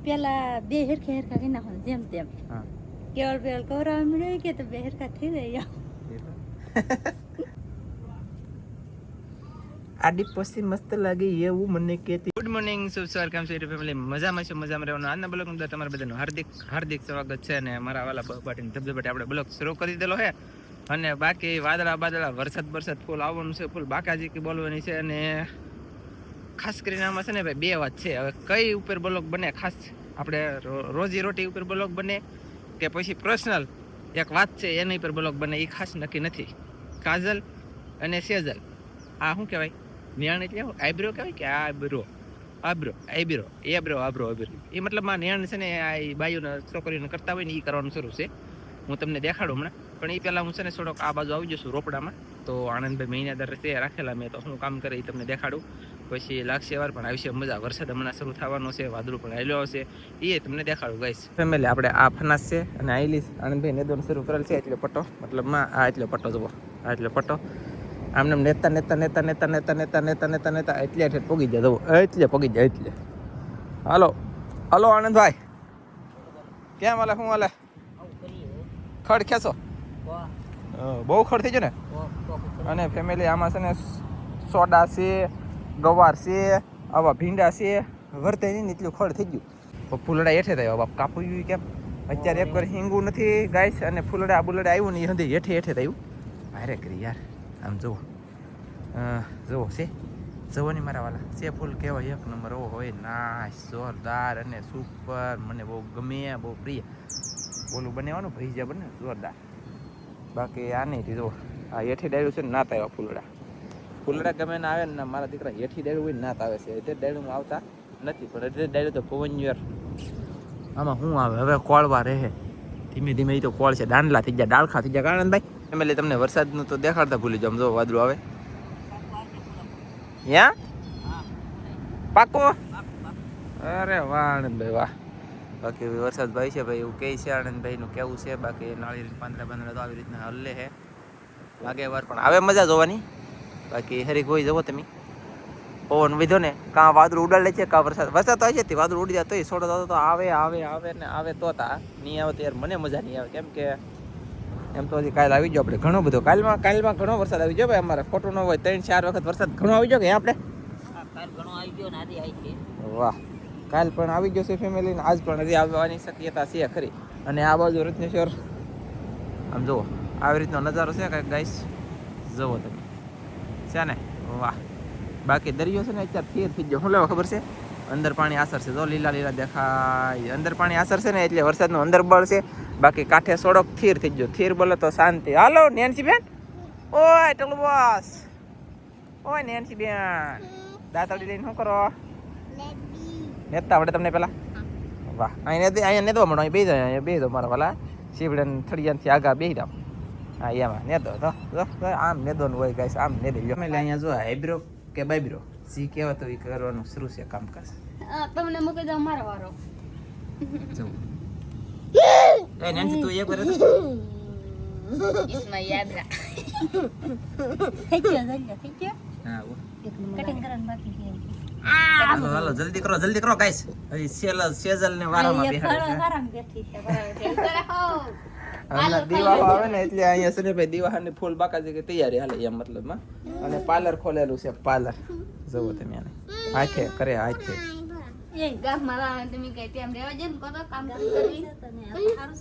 પેલા બે હેરખા હેરખા કરી નાખો જેમ તેમ હા કેવળ પેવળ કવરાવા મળ્યો કે તો બે હેરખા થઈ જાય આડી પોસ્ટી મસ્ત લાગે એવું મને કહેતી. ગુડ મોર્નિંગ સુસર કેમ છો ફેમિલી? મજામાં છે, મજામાં રહેવાનું. આજના બ્લોગ અંદર તમારા બધાનું હાર્દિક હાર્દિક સ્વાગત છે. અને મારા વાલા બપાટીને ધબધબાટી આપણે બ્લોગ શરૂ કરી દેલો છે. અને બાકી વાદળા બાદળા વરસાદ ફૂલ આવવાનું છે, ફૂલ બાકાજી કી બોલવાની છે. અને ખાસ કરીને આમાં છે ને ભાઈ બે વાત છે. હવે કઈ ઉપર બ્લોગ બને, ખાસ આપણે રોજી રોટી ઉપર બ્લોગ બને કે પછી પર્સનલ એક વાત છે એની ઉપર બ્લોગ બને, એ ખાસ નક્કી નથી. કાજલ અને સેજલ, આ શું કહેવાય? નેણ એટલે આઈબ્રો કહેવાય કે આઈબ્રો એ મતલબમાં નેણ છે ને આ બાયુને છોકરીઓને કરતા હોય ને એ કરવાનું શરૂ છે. હું તમને દેખાડું હમણાં, પણ એ પહેલાં હું છે ને થોડોક આ બાજુ આવી જશું રોપડામાં. તો આનંદભાઈ મહિનાદાર છે રાખેલા મેં, તો શું કામ કરે એ તમને દેખાડું. પછી લાગશે વાર પણ આવશે મજા. વરસાદ હમણાં શરૂ થવાનો છે, વાદળું પણ આવેલો હશે, એ તમને દેખાડું ગાઈસ. ફેમિલી આપણે આ ફનાસ છે અને આઈલી આનંદભાઈ નેદોન શરૂ કરેલ છે. એટલે પટ્ટો મતલબમાં આ એટલે પટ્ટો જુઓ, આ એટલે પટ્ટો આમને નેતા એટલે હેઠ પગી જાય, એટલે પગી જાય એટલે. હાલો હાલો આનંદભાઈ, કેમ હાલે? શું હાલે? ખડ ખેંચો, બહુ ખડ થઈ ગયો ને. અને ફેમિલી આમાં છે ને સોડા છે, ગવાર છે, આવા ભીંડા છે, વર્તે નહીં એટલું ખડ થઈ ગયું. ફૂલડા હેઠે થયો બાપ કાપું ગયું કેમ? અત્યારે એક વાર હિંગું નથી ગાઈસ. અને ફૂલડા બુલડા આવ્યું ને એ હંધી હેઠે થયું. હારે કરી યાર, આમ જુઓ જુઓ છે, જુઓ ને મારા વાલા છે ફૂલ કહેવાય એક નંબર. ઓ હોય નાશ, જોરદાર અને સુપર. મને બહુ ગમે, બહુ પ્રિય. ઓલું બનેવાનું ભૈજા બને જોરદાર. બાકી આ નહીં જુઓ, આ હેઠી ડાળ્યું છે ને નાત આવ્યા ફૂલડા ગમે ને આવે ને મારા દીકરા હેઠી ડાળ્યું હોય ને નાત આવે છે. એટલે ડાળ્યું આવતા નથી, પણ એટલે ડાળ્યું તો પવનવાર. આમાં શું આવે હવે? કોળવા રહે ધીમે ધીમે. એ તો કોળ છે, દાંડલા થઈ ગયા, ડાળખા થઈ ગયા. આનંદભાઈ એટલે તમને વરસાદનું તો દેખાડતા ભૂલી જાવ. જો વાદળું આવે યા પાકો. અરે વાહ આનંદભાઈ વાહ. બાકી વરસાદ ભાઈ છે ભાઈ, એવું કહે છે આનંદભાઈનું કેવું છે. બાકી નાળિયેર પાંદડા તો આવી રીતના હલ્લે છે, લાગે વાર પણ આવે મજા જોવાની. બાકી હરી કોઈ જવો તમે, પવન વિધો ને કાં વાદળું ઉડાડે છે, કાં વરસાદ તો આવે છે. વાદળું ઉડી જાય તો છોડો તો આવે ને આવે તો તા નહીં આવે તો યાર મને મજા નહીં આવે. કેમ કે એમ તો હજી કાલે આવી ગયો આપણે ઘણો બધો. કાલમાં ઘણો વરસાદ આવી ગયો ભાઈ. અમારે ખોટું ન હોય, 3-4 વખત વરસાદ ઘણો આવી ગયો કે આપણે. વાહ, કાલ પણ આવી ગયો છે ફેમિલી ને આજ પણ હજી આવવાની શક્યતા છે ખરી. અને આ બાજુ રત્નેશ્વર આમ જુઓ, આવી રીતનો નજારો છે કાંઈક ગાઈસ, જુઓ તમે છે ને. વાહ. બાકી દરિયો છે ને અત્યારે થીર થઈ ગયો. શું લેવા ખબર છે? અંદર પાણી આસર છે. જો લીલા લીલા દેખાય, અંદર પાણી આસર છે ને એટલે વરસાદનું અંદર બળ છે. બાકી કાંઠે સોડક થીર થઈ ગયો. થીર બોલે તો શાંતિ. હાલો નેન્સી બેન, ઓય ટલું બોસ, ઓય નેન્સી બેન, દાંતડી લઈને શું કરો? નેતા આવડે તમને પેલા? વાહ. અહીંયા નેદવા મળો, અહીં બે દો મારા વાલા. શીવડન થળિયાથી આગા બે જાવ. હા એમાં નેદો તો આમ નેદોનું હોય ગાઈસ, આમ નેદી લ્યો. અહીંયા જો આઈબ્રો કે બાઈબ્રો સી કહેવા તો એ કરવાનું શરૂ છે કામકાજ. તમને મૂકી દો મારો વારો. એ નેન્સી તું એક વાર इसमें याद रख થઈ ગયો હા કટિંગ કરવાનું બાકી છે. હાલો જલ્દી કરો ગાઈસ. હજી સેજલ ને વારામાં બેહાડે છે. વારામાં બેઠી છે બરાબર. હમણાં દિવાળો આવે ને એટલે અહીંયા સનેભાઈ દિવાળાની ફૂલ બાકાજી કે તૈયારી હાલે એમ મતલબમાં. અને પાર્લર ખોલેલું છે, પાર્લર જુઓ તમે આને હાથે કરે હાથે. એ ગામમાં આવે તમે કઈ ટાઈમ રહેવા જેમ કરો કામ કરવી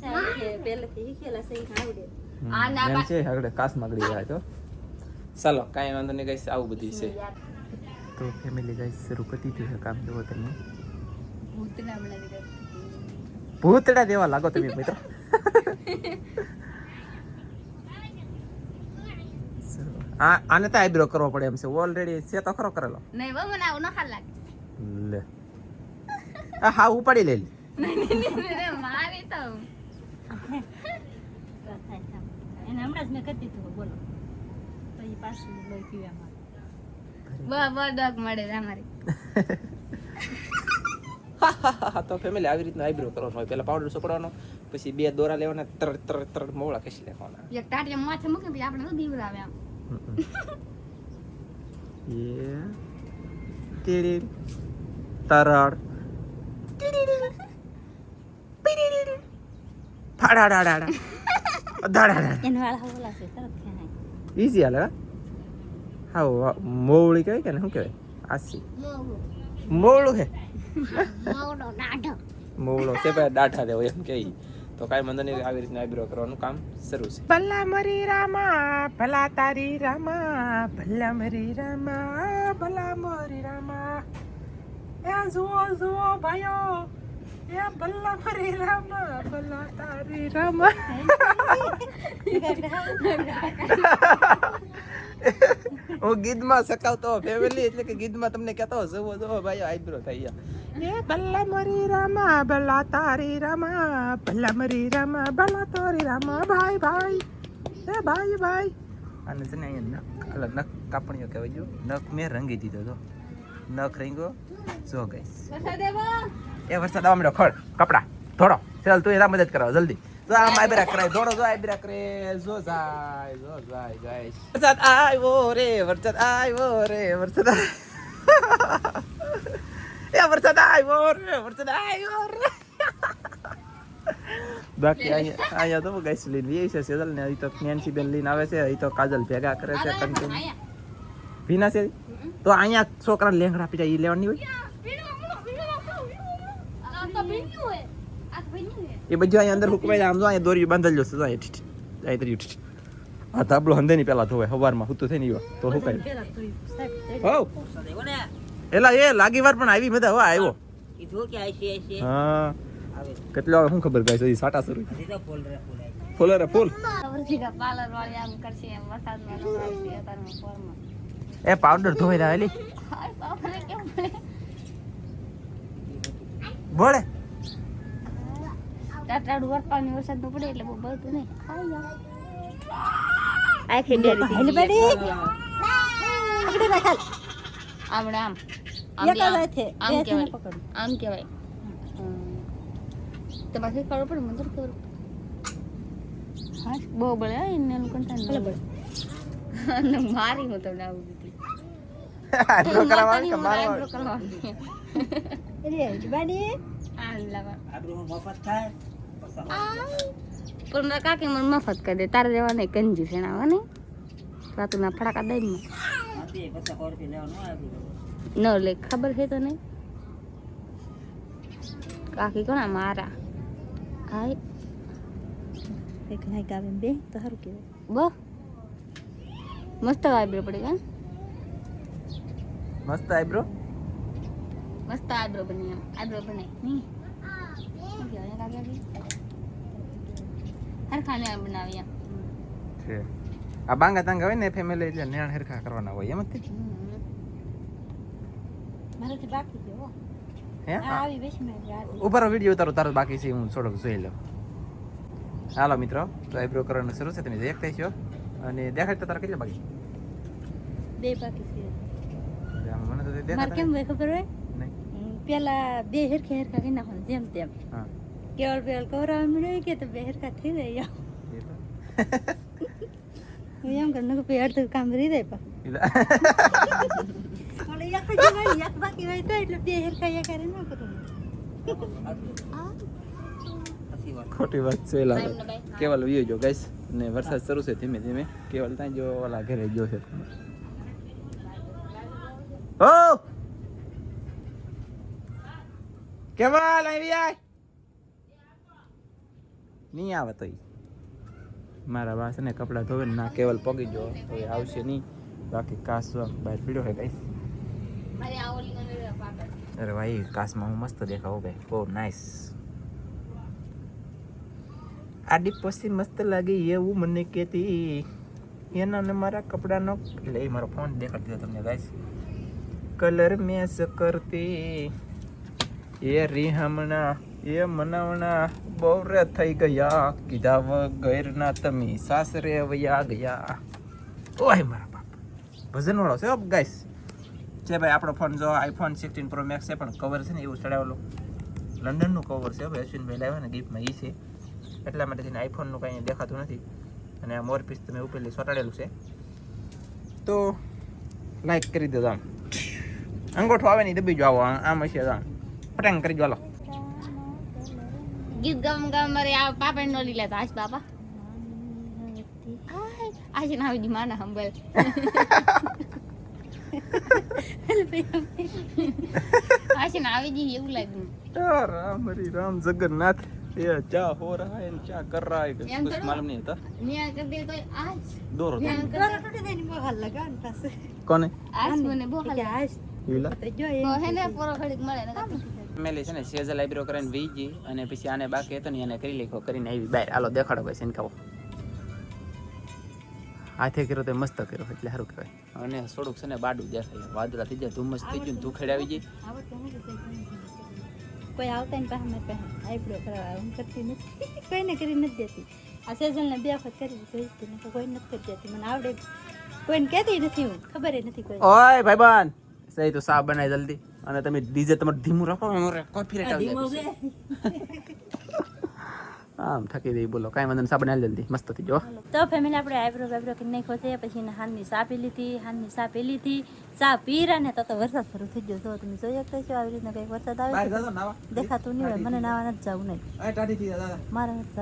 સારું છે. પહેલેથી શીખેલા છે આવડે. આ છે આગળ કાસ માગડી જાય તો ચાલો કાંઈ વાંધો નહીં ગાઈસ, આવું બધું છે. તો ફેમિલી ગાઈસ શરૂ કરી દીધું છે કામ. જુઓ તમે ભૂતડા દેવા લાગો તમે મિત્રો. આને તો આઈબ્રો કરવો પડે એમ છે. ઓલરેડી છે તો ખરો કરેલો નહીં બહુ મને આવું ન ખાલ લાગે. લે હા ઉપાડી લે નહીં મારી તો એને હમણાં જ મેં કરી દીધું. બોલો તો એ પાછું લઈ પીવામાં બહુ ડગ મળે અમારી. તો ફેમિલી આવી રીતના આઈબ્રો કરવાનો હોય. પેલા પાવડર ચોપડવાનો, પછી 2 દોરા લેવાના, તરત મોળા ખેંચી લેવાના. એક ટાટિયા માથે મૂકે પછી આપણે તો દીવડાવે આમ. તીડી તરડ એને વાળા ઓલા છે તરત ખાય ઈઝી હાલે હા મોવળી કહેવાય કે ને શું કહેવાય આસી મોવળું હે મોવળો છે ભાઈ દાઢા દેવો એમ કે તો કાંઈ વાંધો નહીં આવી રીતના આઈબ્રો કરવાનું કામ શરૂ છે ભલા મરી રામા ભલા તારી રામા ભલા મરી રામા ભલા મરી રામા એ જુઓ જુઓ ભાઈઓ એ ભલા મરી રામા ભલા તારી રામા હું ગીતમાં સકાવતો ફેમિલી એટલે કે ગીતમાં તમને કહેતો જુઓ જુઓ ભાઈઓ આઈબ્રો થઈ ગયા એ ભલા મરી રામા ભલા તારી રામા ભલા મરી રામા ભલા તારી રામા ભાઈ ભાઈ એ ભાઈ ભાઈ અને છે ને અહીંયા નખ અલગ નખ કાપણીઓ કહેવાય જો નખ મેં રંગી દીધો તો નખ રંગો જો ગઈશ એ વરસાદ આવવા માંડ્યો ખડ કપડા ધોડો ચાલ તું એના મદદ કરાવો જલ્દી જો આમ આઈબ્રા કરાય ધોડો જો આઈબ્રા કરે જો જાય ગાઈસ વરસાદ આવ્યો રે વરસાદ આવ્યો રે વરસાદ એ વરસાદ આવ્યો રે બાકી અહીંયા તો ગાઈસ લઈને વી છે સેજલ ને અહીં તો નેન્સી બેન લઈને આવે છે અહીં તો કાજલ ભેગા કરે છે કન્ટિન્યુ ભીના છે તો અહીંયા છોકરા લેંગડા આપી જાય ઈ લેવાની હોય એ બધું અહીંયા અંદર હુકવાય આમ જો અહીંયા દોરી બાંધેલો છે અહીંયા આ તાબલો હંદે ની પેલા ધોવે સવારમાં હુતું થઈ ની તો હુકાય હો એલા એ લાગી વાર પણ આવી મજા હો આવ્યો ઈ ધો કે આઈ હા કેટલો શું ખબર ગાઈસ હજી સાટા શરૂ ફૂલ રે ફૂલ પાર્લર વાળી આમ કરશે એમ વરસાદમાં નવરાવશે અત્યારમાં ફોર્મમાં એ પાવડર ધોઈ રાવેલી હાય બાપરે કેમ બોલે બોલે ટાટાડું વરપાવની વરસાદ નો પડે એટલે બહુ બળતું નહીં આખી ડેરી હેલી બડી આગળ રાખલ આમડે આમ આમ કહેવાય તો બાકી ખબર પડે મને તો ખબર હા બહુ બળે એને કંટાળ બળે મારી હું તમને આવું દીધી આઈબ્રો કરાવવાની કે આઈબ્રો કરવાની રે બાડી આ લાવા આઈબ્રો મફત થાય પણ મારા કાકી મને મફત કરી દે તારે દેવા નહીં કંજૂસ એના આવે ને રાતુના ફટાકા દઈ ન લે ખબર છે તો નહીં કાકી કોના મારા હાય એક હાય ગાવે બે તો સારું કહેવાય બહુ મસ્ત આઈબ્રો પડે કા મસ્ત આઈબ્રો બની એમ આઈબ્રો બને નહીં હરખાને બનાવી એમ છે આ બાંગા તાંગા હોય ને ફેમિલી એટલે નેણ હરખા કરવાના હોય એમ જ મારાથી બાકી છે હો હે આવી બેસી મે ઉપર વિડિયો ઉતારો તારો બાકી છે હું થોડોક જોઈ લઉં હાલો મિત્રો તો આઈબ્રો કરવાનું શરૂ છે તમે દેખ થઈ છો અને દેખાડ તો તારા કેટલા બાકી બે બાકી છે મને તો દેખાડ માર કેમ ખબર હોય નહીં પેલા બે હરખા કરી નાખો જેમ તેમ હા કેવળ પેવળ કવરાવ મળ્યો કે તો બે હરખા થઈ જાય એમ કર નકો પેડ તો કામ રહી જાય પા ઓલે એક જ એક બાકી હોય તો એટલે બે હરખા કરે ન કરું ખોટી વાત છે લાગે કેવલ વિયો જો ગાઈસ ને વરસાદ શરૂ છે ધીમે ધીમે કેવલ ત્યાં જો ઓલા ઘરે જો છે ઓ કેવલ આવી આય નહીં આવે તો મારા વાસ ને કપડા ધોવે ના કેવલ પગી જો તો એ આવશે નહીં બાકી કાસ બહાર પીડ્યો છે ગાઈસ અરે ભાઈ કાસમાં હું મસ્ત દેખાવું ભાઈ બહુ નાઈસ આડી પછી મસ્ત લાગે એવું મને કહેતી એના ને મારા કપડાનો એટલે એ મારો ફોન દેખાડી દીધો તમને ગાઈસ કલર મેચ કરતી એ રીહમણા એ મનાવણા બહુરે થઈ ગયા કીધા વગરના તમે સાસરે વયા ગયા ઓય મારા બાપ ભજન વાળો છે ગાઈસ છે ભાઈ આપણો ફોન જો આઈફોન 16 પ્રો મેક્સ છે પણ કવર છે ને એવું ચડાવેલું લંડનનું કવર છે ભાઈ અશ્વિનભાઈ લાવ્યા ને ગિફ્ટમાં એ છે એટલા માટે થઈને આઈફોનનું કાંઈ દેખાતું નથી અને આ મોરપીસ તમે ઉપરથી ચોટાડેલું છે તો લાઈક કરી દેજો આમ અંગોઠો આવે ને દબી જો આવો આમ હશે આમ પટાંગ કરી જો હાલો ગીત ગામ ગામ મારે આ પાપા નો લીલા આજ બાપા આજે ના આવી માના હંબલ આજે ના આવી જી એવું લાગ્યું राम हरि राम जगन्नाथ ये क्या हो रहा है क्या कर रहा है कुछ मालूम नहीं होता નિયા કર દે તો આજ दो ટોટી દેની મોહલ લગાવ ને પાસે कौन है આજ મને બહુ કે આજ हीला તો જો એ તો હે ને પોરો ઘડીક મળે ને મેલે છે ને સેઝલ આઈબ્રો કરીને વીજી અને પછી આને બાકી હતો ને એને કરી લેખો કરીને આવી બહાર હાલો દેખાડો ભાઈ સિનકાવો હાથે કર્યો તો મસ્ત કર્યો એટલે સારું કહેવાય અને થોડુંક છે ને બાડું દેખાય વાદળા થઈ જાય ધુમ્મસ થઈ ગયું ધુખેડ આવી ગઈ કોઈ આવતા ને પાસે મેં પાસે આઈબ્રો કરાવવા હું કરતી નથી કોઈને કરી નથી દેતી આ સેઝલને 2 વખત કરી જોઈતી નથી કોઈ નથી કરી દેતી મને આવડે કોઈને કહેતી નથી હું ખબર નથી કોઈ ઓય ભાઈબાન સહી તો સાફ બનાય જલ્દી અને તમે ડીજે તમારું ધીમું રાખો અમારે કોફી રેટ આવી જાય આમ થકી દઈ બોલો કાંઈ વાંધો નહીં સાફ બનાવી જલ્દી મસ્ત થઈ જો તો ફેમિલી આપણે આઈબ્રો વાઈબ્રો કરી નાખ્યો છે પછી એને હાનની ચા પી લીધી ચા પીરા ને તો વરસાદ શરૂ થઈ ગયો તો તમે જોઈ શકતા છો આવી રીતના કંઈક વરસાદ આવે દેખાતું નહીં હોય મને નાવા નથી જવું નહીં મારે નથી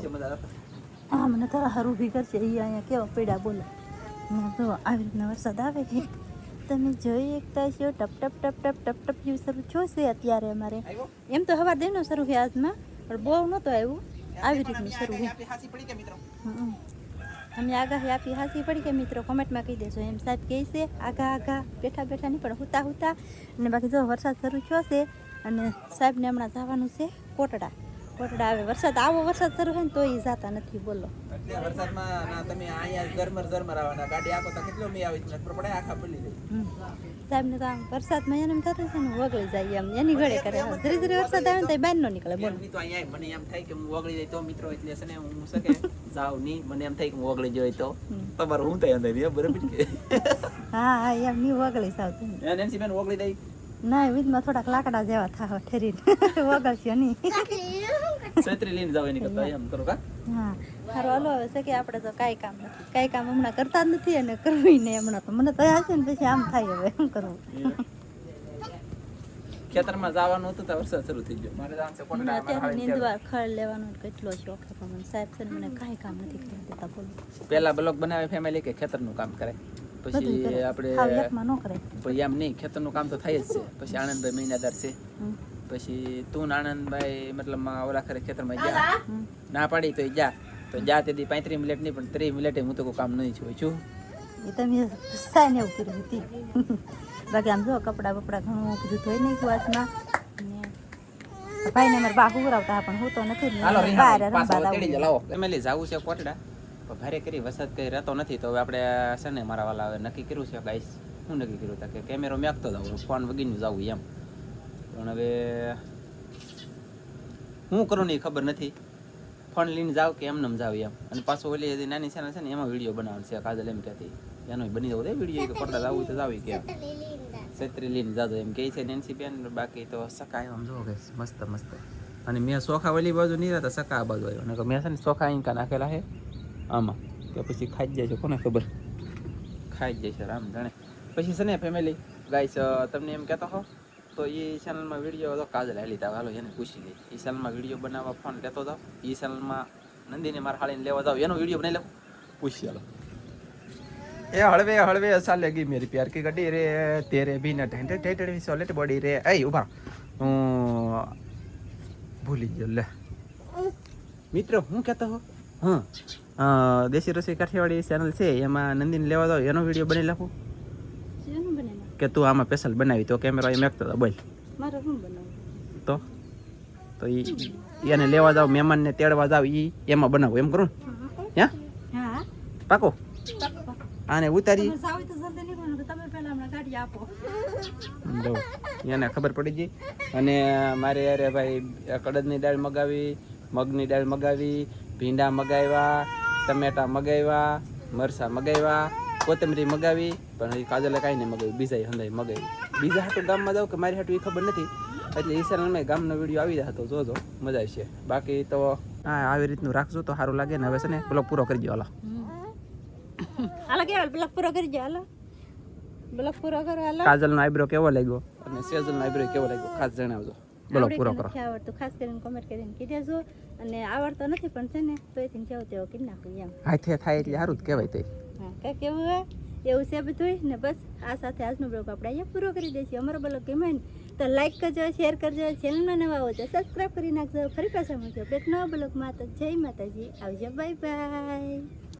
જવું હા મને થોડા હારું ઊભી કરશે એ અહીંયા કેવો પીડા બોલો તો આવી રીતના વરસાદ આવે છે તમે જોઈ શકતા છો ટપ ટપ ટપ ટપ ટપ ટપ જેવું શરૂ છો છે અત્યારે અમારે એમ તો હવાર દેનો શરૂ છે આજમાં પણ બહુ નહોતો આવ્યું આવી રીતનું શરૂ છે અમે આગાહી આપી હાસી પડી કે મિત્રો કોમેન્ટમાં કહી દેજો એમ સાહેબ કહે છે આઘા બેઠા નહીં પણ હુતા અને બાકી જો વરસાદ શરૂ થયો છે અને સાહેબને હમણાં જવાનું છે કોટડા આવે વરસાદ શરૂ થાય ને તો એ જાતા નથી બોલો વરસાદમાં ના તમે અહીંયા ઝરમર આવવાના ગાડી આખો તો કેટલો મી આવી ને પડે આખા પડી જાય સાહેબને તો આમ વરસાદમાં એને એમ થતું છે ને વગળી જાય એમ એની ગળે કરે ધીરે વરસાદ આવે ને તો બહાર નો નીકળે બોલો તો અહીંયા મને એમ થાય કે હું વગળી જાય તો મિત્રો એટલે છે ને હું શકે જાવ નહીં મને એમ થાય કે હું વગળી જાય તો તમારું હું થાય અંદર બરાબર કે હા એમ ની વગળી સાવ તમે નેન્સી બેન વગળી જાય ના વિધમાં થોડાક લાકડા જેવા થાવ ઠેરીને વગળશે નહીં છત્રી લઈને જાવ એની કરતા એમ કરો કા હા સારું હાલો હવે છે કે આપણે તો કાંઈ કામ હમણાં કરતા જ નથી અને કરવું નહીં હમણાં તો મને તો હશે ને પછી આમ થાય હવે એમ કરવું ખેતરમાં જવાનું હતું તો વરસાદ શરૂ થઈ ગયો મારે જવાનું છે મને અત્યારે નીંદવા ખડ લેવાનો કેટલો શોખ છે પણ સાહેબ છે ને મને કાંઈ કામ નથી કરી દેતા બોલો પહેલા બ્લોગ બનાવે ફેમિલી કે ખેતરનું કામ કરે પછી આપણે એકમાં ન કરે પછી એમ નહીં ખેતરનું કામ તો થાય જ છે પછી આનંદભાઈ મહિનાદાર છે પછી તું આનંદભાઈ મતલબ ઓલા ખરે ખેતરમાં જા ના પાડી તો જા તેથી 35 મિનિટ નહીં પણ 30 મિનિટે હું તો કોઈ કામ નહીં છું એ તમે સાઈને એવું કર્યું હતી બાકી આમ જો કપડાં બપડા ઘણું બધું ધોઈ નાખ્યું આજમાં ભાઈને મારે બાહુ ઉરાવતા પણ હું તો નથી બહાર લાવો ફેમિલી જાવું છે કોટડા ભારે કરી વરસાદ કઈ રહેતો નથી તો હવે આપણે છે ને મારા વાલા હવે નક્કી કર્યું છે ગાઈસ શું નક્કી કર્યું હતા કે કેમેરો મેકતો જાવ ફોન વગીને જવું એમ પણ હવે હું કરું નહીં ખબર નથી ફોન લઈને જાવ કે એમને જાવ એમ અને પાછું ઓલી નાની ચેનલ છે ને એમાં વિડીયો બનાવવાનો છે કાજલ એમ કહેતી એનો બની જવું દે વિડીયો કે પડતા જવું તો જાવી કે છત્રી લઈને જાજો એમ કહે છે નેન્સી બેન બાકી તો સકા એમ જો ગાઈસ મસ્ત અને મેં સોખા ઓલી બાજુ નહીં રહેતા સકા આ બાજુ આવ્યો ને મેં છે ને સોખા ઇન્કા નાખેલા છે આમાં કે પછી ખાઈ જ જાય છે કોને ખબર ખાઈ જ જાય છે રામ જાણે પછી છે ને ફેમિલી ગાઈસ તમને એમ કહેતો હો તો એ ચેનલમાં વિડીયો તો કાજલ હાલી તા હાલો એને પૂછી લે એ ચેનલમાં વિડીયો બનાવવા ફોન લેતો જાવ એ ચેનલમાં નંદીને મારા હાળીને લેવા જાવ એનો વિડીયો બનાવી લઉં પૂછી હાલો એ હળવે ચાલેગી મેરી પ્યાર કી ગાડી રે તેરે ભી ના ટેન્ટે ટેટડી સોલેટ બોડી રે એ ઉભા હું ભૂલી ગયો લે મિત્રો હું કહેતો હો દેશી રસોઈ કાઠિયાવાડી ચેનલ છે એમાં નંદીને લેવા જાવ એનો વિડીયો બનાવી નાખું કે તું આમાં સ્પેશિયલ બનાવી તો કેમેરો એ મેકતો હતો બોલ મારે શું બનાવું તો એને લેવા જાવ મહેમાનને તેડવા જાવ એમાં બનાવો એમ કરું હે હા પાકો આને ઉતારી એને ખબર પડી ગઈ અને મારે અરે ભાઈ કડદની દાળ મગાવી મગની દાળ મગાવી ભીંડા મગાવ્યા ટમેટા મગાવ્યા મરસા મગાવ્યા કોથમરી મગાવી પણ એ કાજલે કાંઈ નહીં મગાવી બીજા હંધાઈ મગાવી બીજા હાટું ગામમાં જાવ કે મારી હાટું એ ખબર નથી એટલે એ ચેનલમાં ગામનો વિડીયો આવી જતો જોજો મજા આવશે બાકી તો હા આવી રીતનું રાખજો તો સારું લાગે ને હવે છે ને બ્લોગ પૂરો કરી દો હાલો કે બ્લોગ પૂરો કરી દો હાલો બ્લોગ પૂરો કરો હાલો કાજલનો આઈબ્રો કેવો લાગ્યો અને સેજલનો આઈબ્રો કેવો લાગ્યો ખાસ જણાવજો બોલો આવડે પૂરો કે કરો નથી આવડતું ખાસ કરીને કોમેન્ટ કરીને કીધે જો અને આવડતો નથી પણ છે ને તો એથી જેવો તેવો કરી નાખું એમ હાથે થાય એટલે સારું જ કહેવાય તે હા કાંઈક એવું હોય એવું છે બધું ને બસ આ સાથે આજનો બ્લોગ આપણે અહીંયા પૂરો કરી દઈશું અમારો બ્લોગ ગમે ને તો લાઈક કરજો શેર કરજો ચેનલમાં નવા હો તો સબસ્ક્રાઈબ કરી નાખજો ફરી પાછા મળજો એક નવા બ્લોગમાં તો જય માતાજી આવજો બાય બાય